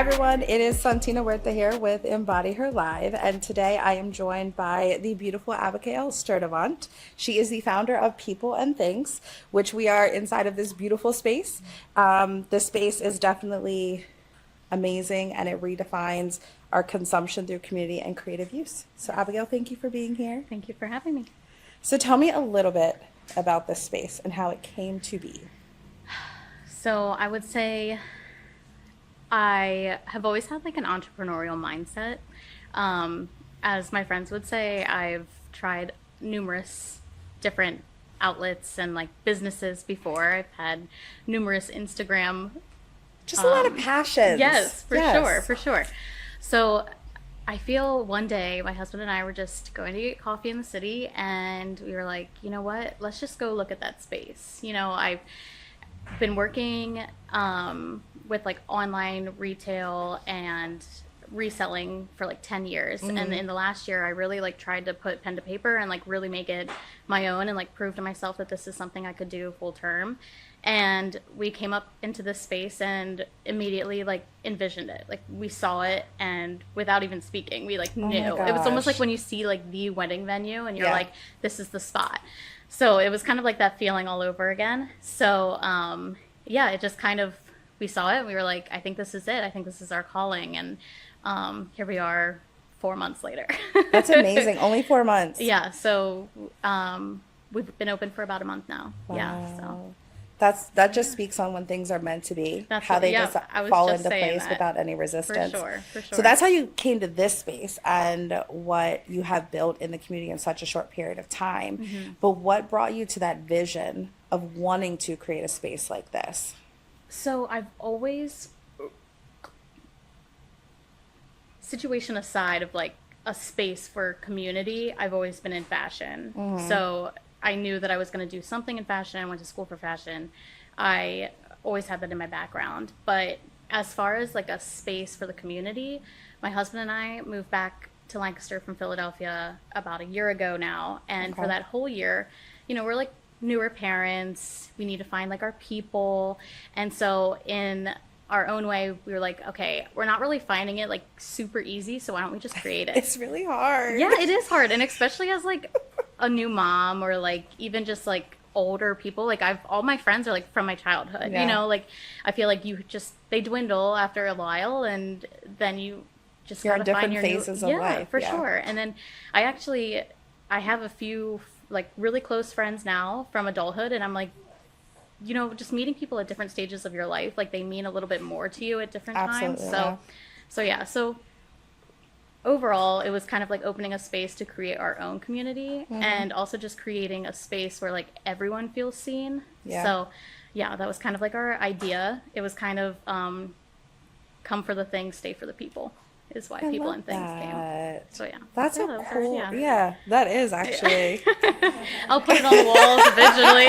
Hi everyone, it is Santina Huerta here with Embody Her Live, and today I am joined by the beautiful Abigail Sturdivant. She is the founder of People and Things, which we are inside of this beautiful space. This space is definitely amazing and it redefines our consumption through community and creative use. So Abigail, thank you for being here. Thank you for having me. So tell me a little bit about this space and how it came to be. So I would say I have always had like an entrepreneurial mindset. As my friends would say, I've tried numerous different outlets and like businesses before. I've had numerous Instagram. Just a lot of passions. Yes, for sure, for sure. So I feel one day my husband and I were just going to get coffee in the city, and we were like, you know what? Let's just go look at that space. You know, I've been working with like online retail and reselling for like 10 years. And in the last year, I really like tried to put pen to paper and like really make it my own and like prove to myself that this is something I could do full term. And we came up into this space and immediately like envisioned it. Like we saw it, and without even speaking, we like knew. It was almost like when you see like the wedding venue and you're like, this is the spot. So it was kind of like that feeling all over again. So yeah, it just kind of, we saw it and we were like, I think this is it. I think this is our calling. And here we are 4 months later. That's amazing. Only 4 months. Yeah. So we've been open for about a month now. Wow. Yeah. So that just speaks on when things are meant to be. That's how they just fall just into place that. without any resistance. For sure. So that's how you came to this space and what you have built in the community in such a short period of time. Mm-hmm. But what brought you to that vision of wanting to create a space like this? So I've always, situation aside of like a space for community, I've always been in fashion. So I knew that I was going to do something in fashion. I went to school for fashion. I always had that in my background. But as far as like a space for the community, my husband and I moved back to Lancaster from Philadelphia about a year ago now. And for that whole year, you know, we're like newer parents. We need to find like our people. And so in our own way, we were like, okay, we're not really finding it like super easy, so why don't we just create it? It's really hard. Yeah, it is hard. And especially as like a new mom, or like even just like older people, like all my friends are like from my childhood, you know, like I feel like they dwindle after a while, and then you just You're gotta in different find your phases new, of life. for sure. And then I have a few like really close friends now from adulthood, and I'm like, you know, just meeting people at different stages of your life, like they mean a little bit more to you at different times. So overall, it was kind of like opening a space to create our own community, and also just creating a space where like everyone feels seen. So yeah, that was kind of like our idea. It was kind of come for the things, stay for the people is why People and Things came. So yeah. That's yeah, a that was cool, yeah. that is actually. I'll put it on the walls eventually.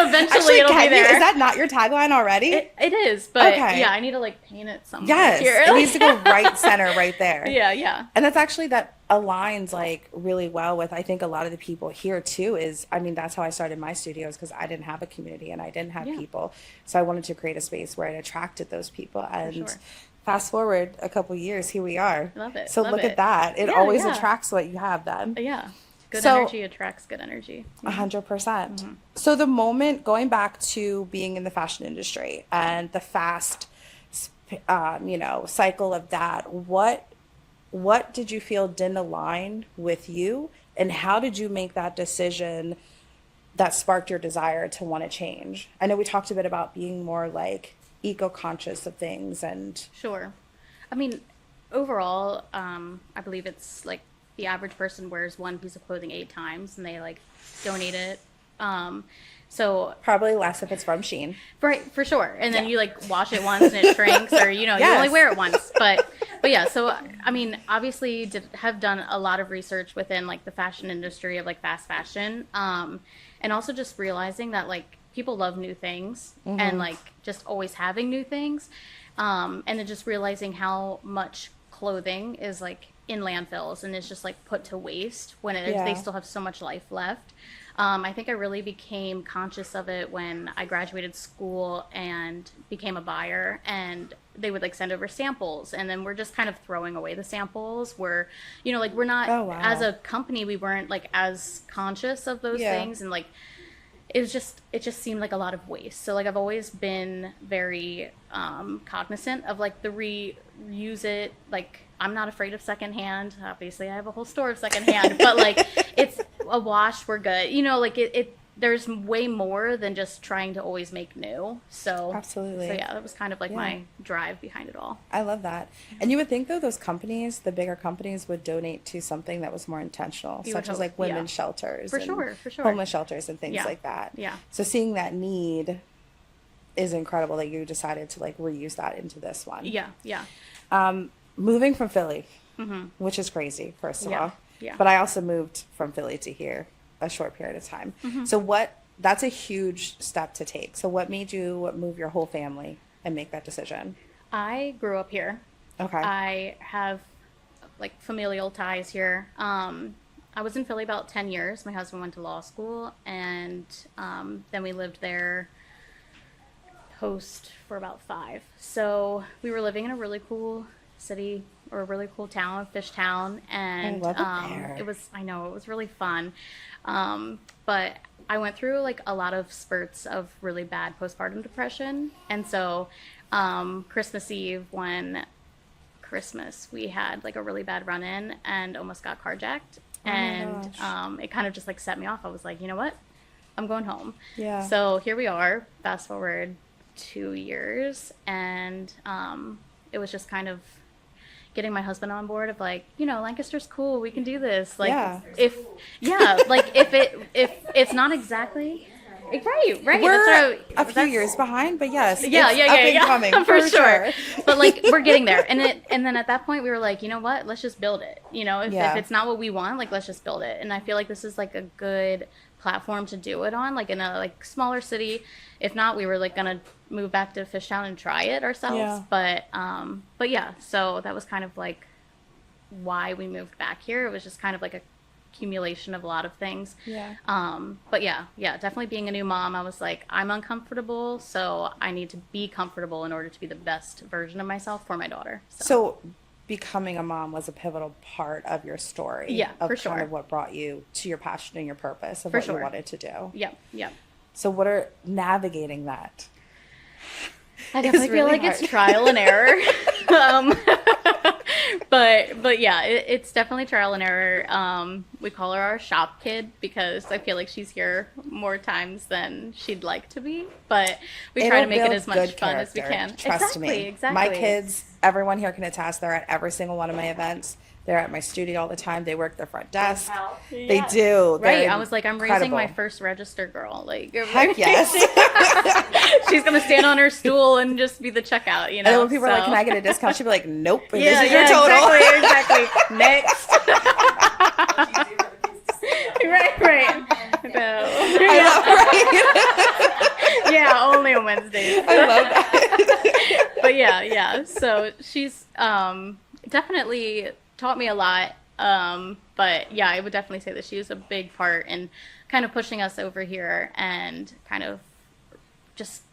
Eventually it'll be there. Is that not your tagline already? It is, but yeah, I need to like paint it somewhere. Yes, here. it needs to go right center right there. Yeah. And that's actually, that aligns like really well with, I think, a lot of the people here too. I mean, that's how I started my studios, because I didn't have a community and I didn't have people. So I wanted to create a space where it attracted those people. And fast forward a couple years, here we are. Love it. So look at that. It always attracts what you have then. Yeah. Good energy attracts good energy. 100%. So the moment, going back to being in the fashion industry and the fast, cycle of that, what did you feel didn't align with you, and how did you make that decision that sparked your desire to want to change? I know we talked a bit about being more like eco-conscious of things and... Sure. I mean, overall, I believe it's like the average person wears one piece of clothing 8 times and they like donate it. So probably less if it's from Shein. Right, for sure. And then you like wash it once and it shrinks, or you only wear it once. But yeah, so I mean, obviously have done a lot of research within like the fashion industry of like fast fashion. And also just realizing that like people love new things and like just always having new things. And then just realizing how much clothing is like in landfills and is just like put to waste when they still have so much life left. I think I really became conscious of it when I graduated school and became a buyer, and they would like send over samples, and then we're just kind of throwing away the samples. We're, you know, like we're not, Oh, wow. as a company, we weren't like as conscious of those Yeah. things, and like it just seemed like a lot of waste. So like I've always been very cognizant of like the reuse it. Like I'm not afraid of secondhand. Obviously I have a whole store of secondhand, but like it's a wash, we're good. You know, like it there's way more than just trying to always make new. So Absolutely. So yeah, that was kind of like my drive behind it all. I love that. And you would think though those companies, the bigger companies, would donate to something that was more intentional, You would such as hope, like women's yeah. shelters, For and sure, for sure. homeless shelters and things Yeah. like that. Yeah. So seeing that need is incredible that you decided to like reuse that into this one. Yeah, yeah. Moving from Philly, which is crazy, first of Yeah, all. yeah. But I also moved from Philly to here a short period of time. So that's a huge step to take. So what made you move your whole family and make that decision? I grew up here. Okay. I have like familial ties here. I was in Philly about 10 years. My husband went to law school, and then we lived there post for about 5. So we were living in a really cool city, or a really cool town, Fishtown, and I love it there. it was really fun. But I went through like a lot of spurts of really bad postpartum depression, and so Christmas Eve, when Christmas, we had like a really bad run-in and almost got carjacked. Oh my And gosh. it kind of just like set me off. I was like, you know what? I'm going home. Yeah. So here we are, fast forward 2 years, and it was just kind of getting my husband on board of like, you know, Lancaster's cool, we can do this. Like Yeah. if it's not exactly right. We're that's a few years behind, but yes, yeah, it's yeah, up yeah, and yeah. coming for sure. sure. But like we're getting there, and then at that point we were like, you know what? Let's just build it. You know, if it's not what we want, like let's just build it. And I feel like this is like a good platform to do it on, like in a like smaller city. If not, we were like gonna move back to Fishtown and try it ourselves. Yeah. But yeah, so that was kind of like why we moved back here. It was just kind of like a accumulation of a lot of things. Yeah. But yeah, definitely being a new mom, I was like, I'm uncomfortable, so I need to be comfortable in order to be the best version of myself for my daughter. So becoming a mom was a pivotal part of your story. Yeah, of for kind sure. of what brought you to your passion and your purpose of For what sure. you wanted to do. Yep. So what are navigating that? I definitely feel really like it's trial and error. But yeah, it's definitely trial and error. We call her our shop kid because I feel like she's here more times than she'd like to be. But we try to make it as much fun as we can. Trust me. Exactly. My kids, everyone here can attest, they're at every single one of my events. They're at my studio all the time. They work the front desk. They Yeah. do. Right. They're I was like, I'm raising my incredible. first register girl. Like, Heck yes. she's gonna stand on her stool and just be the checkout, you know. And then when people are like, So- "Can I get a discount?" She'd be like, "Nope." And Yeah, this is your total. exactly. Next. right. No. I love, right? Yeah, only on Wednesdays. I love that. But yeah. So she's definitely taught me a lot. But yeah, I would definitely say that she was a big part in kind of pushing us over here and kind of just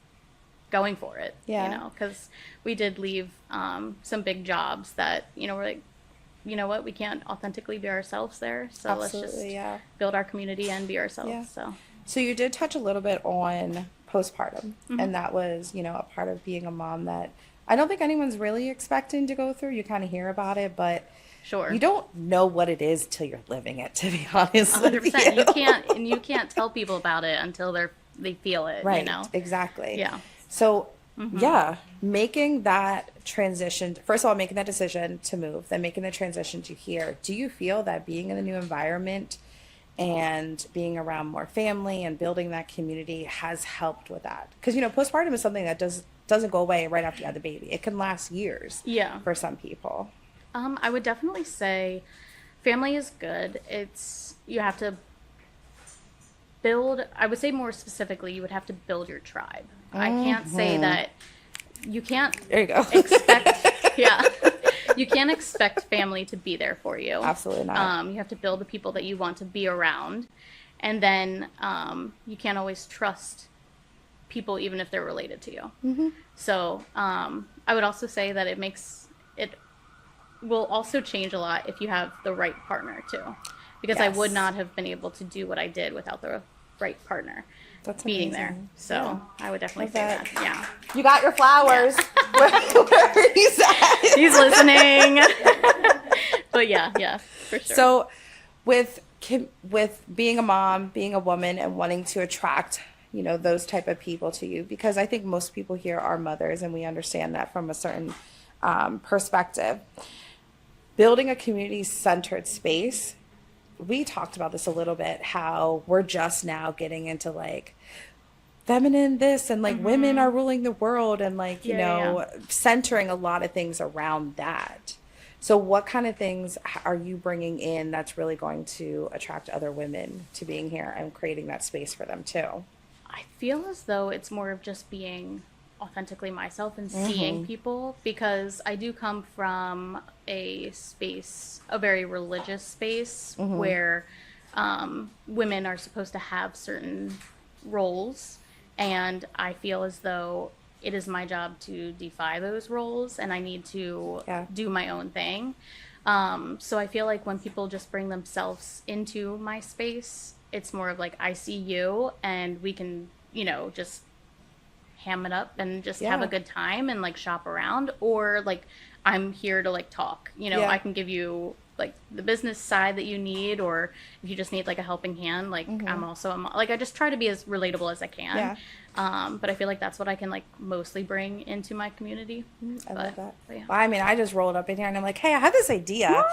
going for it. Yeah. You know, because we did leave some big jobs that, you know, we're like, you know what, we can't authentically be ourselves there. So let's just Absolutely, yeah. build our community and be ourselves. Yeah. So So you did touch a little bit on postpartum, Mm-hmm. and that was, you know, a part of being a mom that I don't think anyone's really expecting to go through. You kind of hear about it, but sure. you don't know what it is till you're living it, to be honest. 100%. You can't tell people about it until they feel it. Right. You know. Exactly. Yeah. So, yeah, making that transition, first of all, making that decision to move, then making the transition to here. Do you feel that being in the new environment and being around more family and building that community has helped with that? Because, you know, postpartum is something that doesn't go away right after you have the baby. It can last years Yeah. for some people. I would definitely say family is good. You have to build, I would say more specifically, you would have to build your tribe. I can't say that you can't There you go. expect, yeah, you can't expect family to be there for you. Absolutely not. You have to build the people that you want to be around. And then you can't always trust people even if they're related to you. So I would also say that it will also change a lot if you have the right partner too, because I would not have been able to do what I did without the right partner. That's being amazing. there. So I would definitely say that. Yeah. You got your flowers. Where he's at. He's listening. But yeah, for sure. So with being a mom, being a woman, and wanting to attract, those type of people to you, because I think most people here are mothers, and we understand that from a certain perspective. Building a community-centered space, we talked about this a little bit, how we're just now getting into like feminine this and like women are ruling the world and like, centering a lot of things around that. So what kind of things are you bringing in that's really going to attract other women to being here and creating that space for them too? I feel as though it's more of just being authentically myself and seeing people, because I do come from a very religious space where women are supposed to have certain roles, and I feel as though it is my job to defy those roles, and I need to do my own thing. So I feel like when people just bring themselves into my space, it's more of like, I see you and we can, just ham it up and just have a good time and like shop around, or like I'm here to like talk, I can give you like the business side that you need, or if you just need like a helping hand, like I'm like, I just try to be as relatable as I can. But I feel like that's what I can like mostly bring into my community. I love that. But, Well, I mean, I just rolled up in here and I'm like, hey, I have this idea.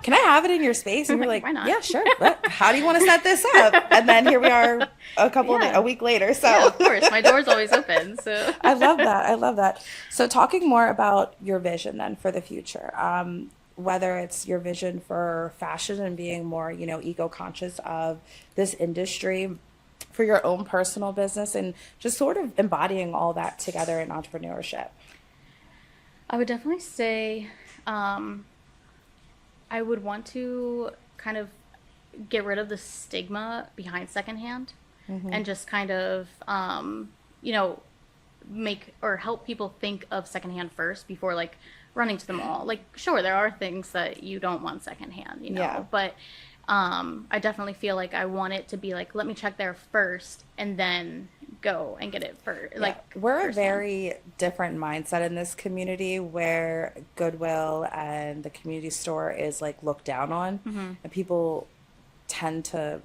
Can I have it in your space? And you're like, why not? Yeah, sure. But how do you want to set this up? And then here we are a week later. So yeah, of course, my door's always open. So I love that. So talking more about your vision then for the future, whether it's your vision for fashion and being more, eco-conscious of this industry, for your own personal business, and just sort of embodying all that together in entrepreneurship. I would definitely say I would want to kind of get rid of the stigma behind secondhand and just kind of, make or help people think of secondhand first before like running to the mall. Like, sure, there are things that you don't want secondhand, but I definitely feel like I want it to be like, let me check there first and then go and get it first. Like, we're a very different mindset in this community, where Goodwill and the community store is like looked down on, and people tend to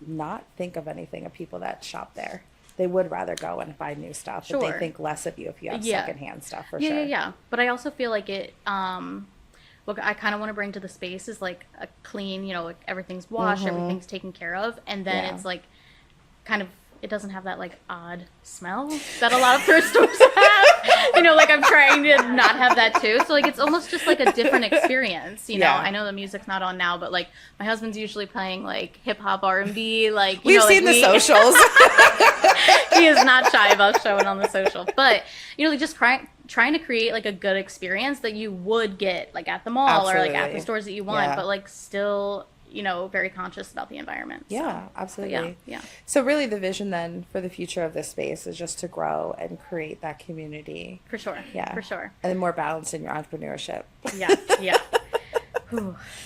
not think of anything of people that shop there. They would rather go and buy new stuff, but they think less of you if you have secondhand stuff, for sure. Yeah. But I also feel like it, what I kind of want to bring to the space is like a clean, like everything's washed, everything's taken care of, and then it's like kind of, it doesn't have that like odd smell that a lot of thrift stores have. Like I'm trying to not have that too. So like it's almost just like a different experience. You know, I know the music's not on now, but like my husband's usually playing like hip hop, R&B. Like we've seen the socials. He is not shy about showing on the social, but like just trying to create like a good experience that you would get like at the mall or like at the stores that you want, but like still, very conscious about the environment. Yeah, absolutely. Yeah. So really the vision then for the future of this space is just to grow and create that community. For sure. Yeah. For sure. And then more balance in your entrepreneurship. Yeah.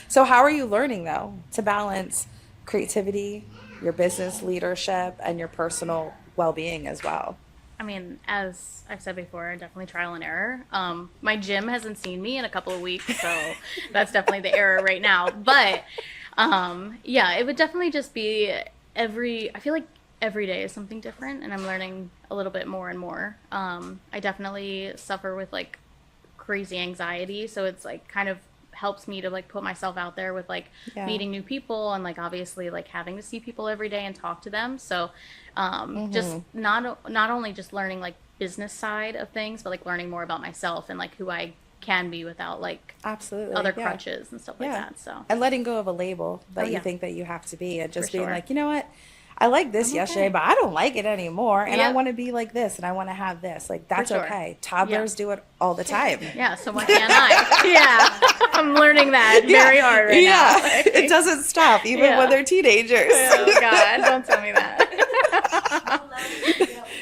So how are you learning though to balance creativity, your business leadership, and your personal well-being as well? I mean, as I've said before, definitely trial and error. My gym hasn't seen me in a couple of weeks, so that's definitely the error right now. But it would definitely just be I feel like every day is something different, and I'm learning a little bit more and more. I definitely suffer with like crazy anxiety, so it's like kind of helps me to like put myself out there with like meeting new people, and like obviously like having to see people every day and talk to them. So just not only just learning like business side of things, but like learning more about myself and like who I can be without like other crutches and stuff like that. So and letting go of a label that you think that you have to be, and just being like, you know what, I liked this yesterday, but I don't like it anymore, and I want to be like this, and I want to have this. Like, that's okay. Toddlers do it all the time. Yeah, so why can't I? I'm learning that very hard right now. It doesn't stop, even when they're teenagers. Oh, God, don't tell me that.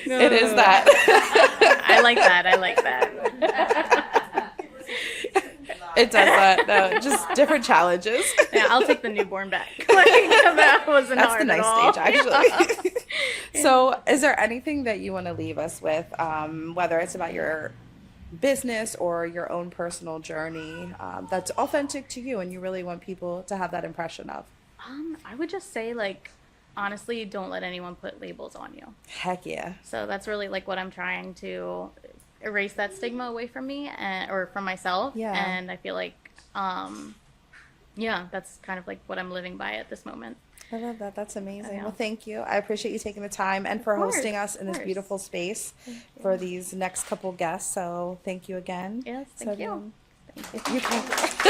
It is that. I like that. I like that. It does that. No, just different challenges. Yeah, I'll take the newborn back. Like, that wasn't That's hard the at nice all. stage, actually. So, is there anything that you want to leave us with, whether it's about your business or your own personal journey, that's authentic to you and you really want people to have that impression of? I would just say, like, honestly, don't let anyone put labels on you. Heck yeah. So that's really like what I'm trying to erase that stigma away from me or from myself. Yeah. And I feel like, yeah, that's kind of like what I'm living by at this moment. I love that. That's amazing. Yeah. Well, thank you. I appreciate you taking the time and for course, hosting us in of this course. beautiful space for these next couple guests. So thank you again. Yes, So thank you. then- Thank you. You can.